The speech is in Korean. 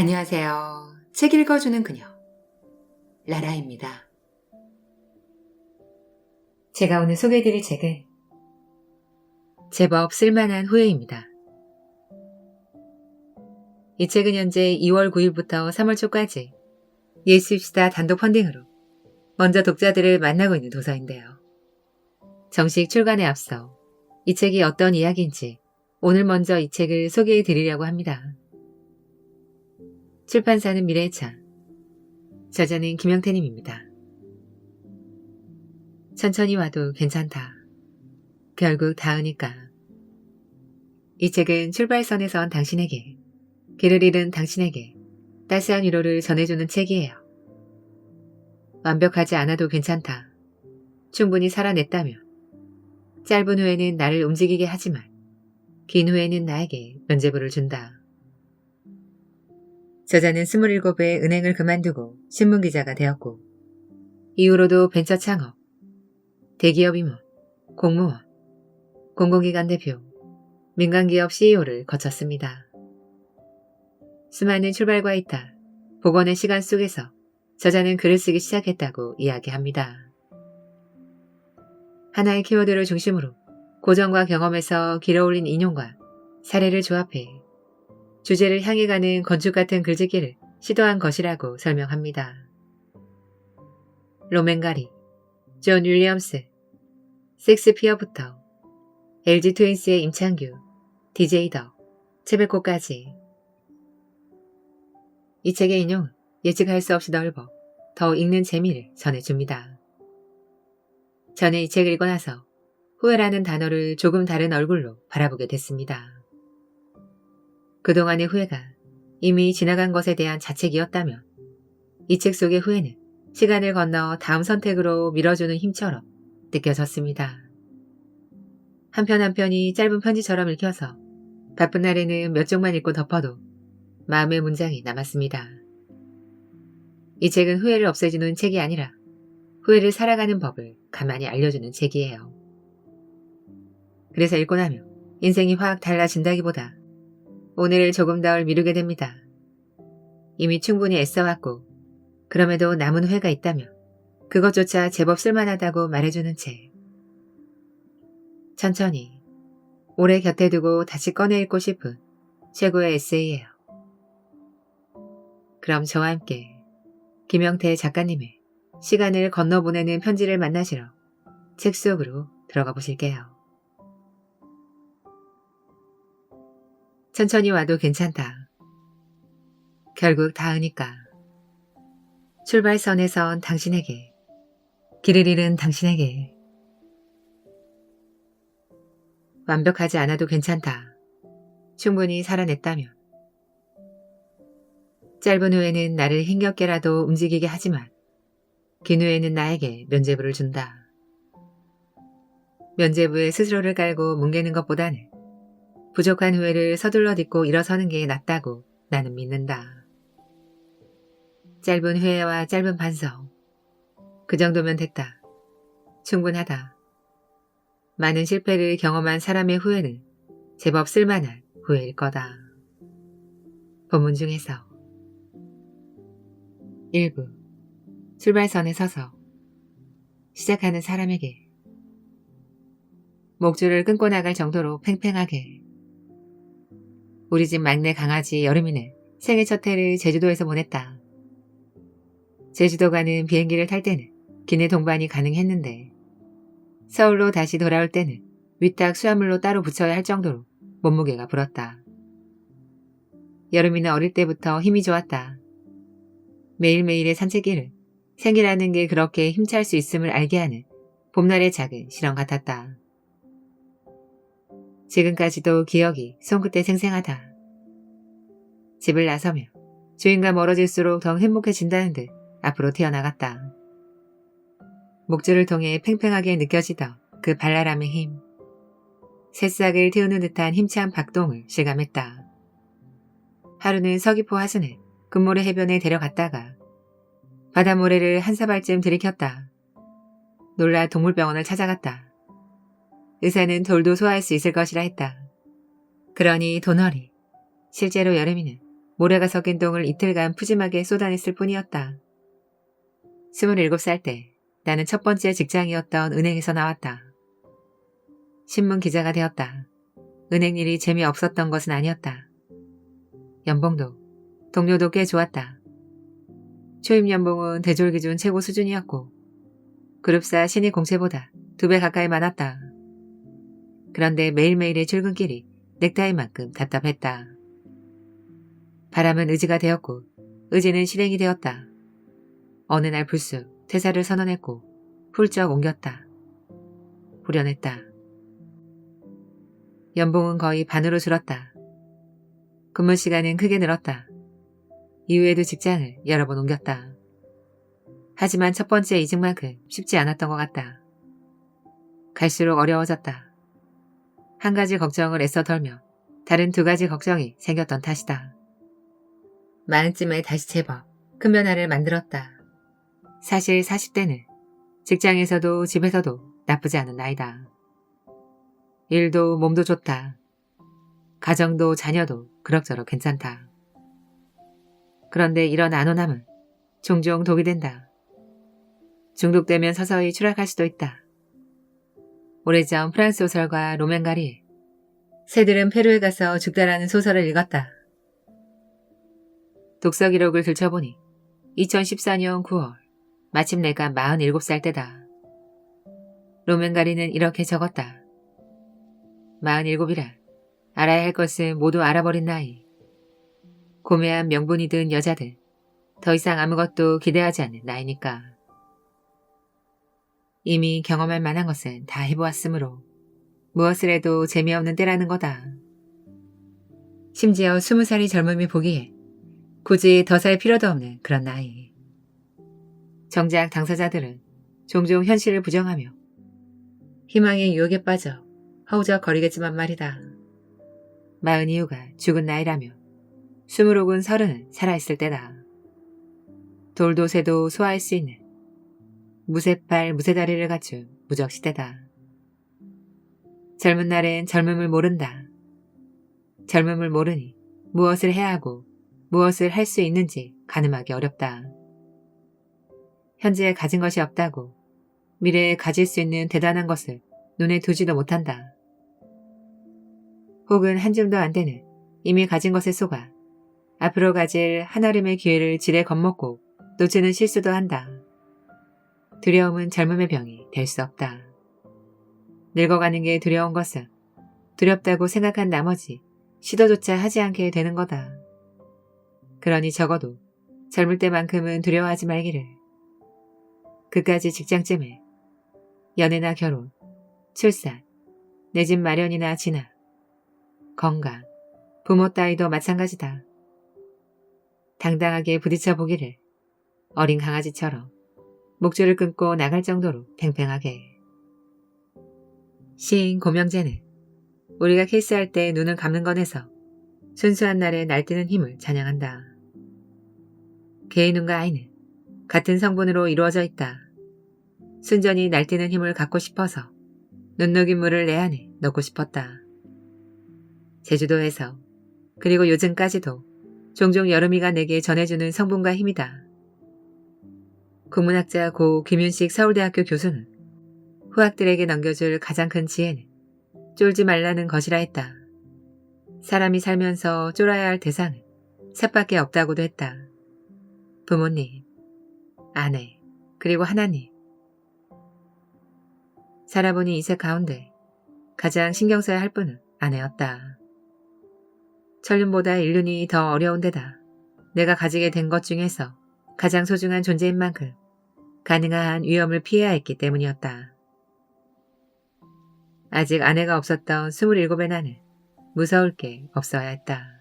안녕하세요. 책 읽어주는 그녀, 라라입니다. 제가 오늘 소개해드릴 책은 제법 쓸만한 후회입니다. 이 책은 현재 2월 9일부터 3월 초까지 예스입시다 단독 펀딩으로 먼저 독자들을 만나고 있는 도서인데요. 정식 출간에 앞서 이 책이 어떤 이야기인지 오늘 먼저 이 책을 소개해드리려고 합니다. 출판사는 미래의 창, 저자는 김영태님입니다. 천천히 와도 괜찮다. 결국 닿으니까. 이 책은 출발선에 선 당신에게, 길을 잃은 당신에게 따스한 위로를 전해주는 책이에요. 완벽하지 않아도 괜찮다. 충분히 살아냈다면. 짧은 후회는 나를 움직이게 하지만 긴 후회는 나에게 면죄부를 준다. 저자는 27에 은행을 그만두고 신문기자가 되었고 이후로도 벤처 창업, 대기업 임원, 공무원, 공공기관 대표, 민간기업 CEO를 거쳤습니다. 수많은 출발과 이탈, 복원의 시간 속에서 저자는 글을 쓰기 시작했다고 이야기합니다. 하나의 키워드를 중심으로 고전과 경험에서 길어올린 인용과 사례를 조합해 주제를 향해 가는 건축 같은 글짓기를 시도한 것이라고 설명합니다. 로맨가리, 존 윌리엄스, 섹스피어부터 LG 트윈스의 임창규, DJ 덕, 채베코까지. 이 책의 인용은 예측할 수 없이 넓어 더 읽는 재미를 전해줍니다. 저는 이 책을 읽고 나서 후회라는 단어를 조금 다른 얼굴로 바라보게 됐습니다. 그동안의 후회가 이미 지나간 것에 대한 자책이었다면 이 책 속의 후회는 시간을 건너 다음 선택으로 밀어주는 힘처럼 느껴졌습니다. 한 편 한 편이 짧은 편지처럼 읽혀서 바쁜 날에는 몇 쪽만 읽고 덮어도 마음의 문장이 남았습니다. 이 책은 후회를 없애주는 책이 아니라 후회를 살아가는 법을 가만히 알려주는 책이에요. 그래서 읽고 나면 인생이 확 달라진다기보다 오늘을 조금 덜 미루게 됩니다. 이미 충분히 애써왔고 그럼에도 남은 후회가 있다면 그것조차 제법 쓸만하다고 말해주는 책. 천천히 오래 곁에 두고 다시 꺼내 읽고 싶은 최고의 에세이예요. 그럼 저와 함께 김영태 작가님의 시간을 건너보내는 편지를 만나시러 책 속으로 들어가 보실게요. 천천히 와도 괜찮다. 결국 닿으니까. 출발선에 선 당신에게, 길을 잃은 당신에게. 완벽하지 않아도 괜찮다. 충분히 살아냈다면. 짧은 후회는 나를 힘겹게라도 움직이게 하지만 긴 후회는 나에게 면죄부를 준다. 면죄부에 스스로를 깔고 뭉개는 것보다는 부족한 후회를 서둘러 딛고 일어서는 게 낫다고 나는 믿는다. 짧은 후회와 짧은 반성. 그 정도면 됐다. 충분하다. 많은 실패를 경험한 사람의 후회는 제법 쓸만한 후회일 거다. 본문 중에서 일부 출발선에 서서 시작하는 사람에게 목줄을 끊고 나갈 정도로 팽팽하게. 우리 집 막내 강아지 여름이는 생일 첫 해를 제주도에서 보냈다. 제주도 가는 비행기를 탈 때는 기내 동반이 가능했는데 서울로 다시 돌아올 때는 위탁 수화물로 따로 붙여야 할 정도로 몸무게가 불었다. 여름이는 어릴 때부터 힘이 좋았다. 매일매일의 산책길을 생이라는 게 그렇게 힘찰 수 있음을 알게 하는 봄날의 작은 실험 같았다. 지금까지도 기억이 손끝에 생생하다. 집을 나서며 주인과 멀어질수록 더 행복해진다는 듯 앞으로 튀어나갔다. 목줄을 통해 팽팽하게 느껴지던 그 발랄함의 힘. 새싹을 틔우는 듯한 힘찬 박동을 실감했다. 하루는 서귀포 하순을 금모래 해변에 데려갔다가 바닷모래를 한 사발쯤 들이켰다. 놀라 동물병원을 찾아갔다. 의사는 돌도 소화할 수 있을 것이라 했다. 그러니 도너리, 실제로 여름이는 모래가 섞인 똥을 이틀간 푸짐하게 쏟아냈을 뿐이었다. 27살 때 나는 첫 번째 직장이었던 은행에서 나왔다. 신문 기자가 되었다. 은행 일이 재미없었던 것은 아니었다. 연봉도, 동료도 꽤 좋았다. 초임 연봉은 대졸 기준 최고 수준이었고 그룹사 신입 공채보다 2배 가까이 많았다. 그런데 매일매일의 출근길이 넥타이만큼 답답했다. 바람은 의지가 되었고 의지는 실행이 되었다. 어느 날 불쑥 퇴사를 선언했고 훌쩍 옮겼다. 후련했다. 연봉은 거의 반으로 줄었다. 근무 시간은 크게 늘었다. 이후에도 직장을 여러 번 옮겼다. 하지만 첫 번째 이직만큼 쉽지 않았던 것 같다. 갈수록 어려워졌다. 한 가지 걱정을 애써 덜며 다른 2가지 걱정이 생겼던 탓이다. 마흔쯤에 다시 제법 큰 변화를 만들었다. 사실 40대는 직장에서도 집에서도 나쁘지 않은 나이다. 일도 몸도 좋다. 가정도 자녀도 그럭저럭 괜찮다. 그런데 이런 안온함은 종종 독이 된다. 중독되면 서서히 추락할 수도 있다. 오래전 프랑스 소설가 로맹가리의 새들은 페루에 가서 죽다라는 소설을 읽었다. 독서 기록을 들춰보니 2014년 9월 마침 내가 47살 때다. 로맹가리는 이렇게 적었다. 47이라 알아야 할 것은 모두 알아버린 나이. 고매한 명분이든 여자든 더 이상 아무것도 기대하지 않는 나이니까. 이미 경험할 만한 것은 다 해보았으므로 무엇을 해도 재미없는 때라는 거다. 심지어 20살이 젊음이 보기에 굳이 더 살 필요도 없는 그런 나이. 정작 당사자들은 종종 현실을 부정하며 희망의 유혹에 빠져 허우적거리겠지만 말이다. 40 이후가 죽은 나이라며 20혹은 30은 살아있을 때다. 돌도 새도 소화할 수 있는 무쇠팔 무쇠다리를 갖춘 무적시대다. 젊은 날엔 젊음을 모른다. 젊음을 모르니 무엇을 해야 하고 무엇을 할 수 있는지 가늠하기 어렵다. 현재 가진 것이 없다고 미래에 가질 수 있는 대단한 것을 눈에 두지도 못한다. 혹은 한 줌도 안 되는 이미 가진 것에 속아 앞으로 가질 한아름의 기회를 지레 겁먹고 놓치는 실수도 한다. 두려움은 젊음의 병이 될 수 없다. 늙어가는 게 두려운 것은 두렵다고 생각한 나머지 시도조차 하지 않게 되는 거다. 그러니 적어도 젊을 때만큼은 두려워하지 말기를. 그까지 직장쯤에 연애나 결혼, 출산, 내 집 마련이나 진학, 건강, 부모 따위도 마찬가지다. 당당하게 부딪혀 보기를. 어린 강아지처럼 목줄을 끊고 나갈 정도로 팽팽하게. 시인 고명재는 우리가 키스할 때 눈을 감는 건에서 순수한 날에 날뛰는 힘을 찬양한다. 개의 눈과 아이는 같은 성분으로 이루어져 있다. 순전히 날뛰는 힘을 갖고 싶어서 눈녹인 물을 내 안에 넣고 싶었다. 제주도에서 그리고 요즘까지도 종종 여름이가 내게 전해주는 성분과 힘이다. 국문학자 고 김윤식 서울대학교 교수는 후학들에게 넘겨줄 가장 큰 지혜는 쫄지 말라는 것이라 했다. 사람이 살면서 쫄아야 할 대상은 셋밖에 없다고도 했다. 부모님, 아내, 그리고 하나님. 살아보니 이 셋 가운데 가장 신경 써야 할 분은 아내였다. 천륜보다 인륜이 더 어려운 데다 내가 가지게 된 것 중에서 가장 소중한 존재인 만큼 가능한 위험을 피해야 했기 때문이었다. 아직 아내가 없었던 27의 나는 무서울 게 없어야 했다.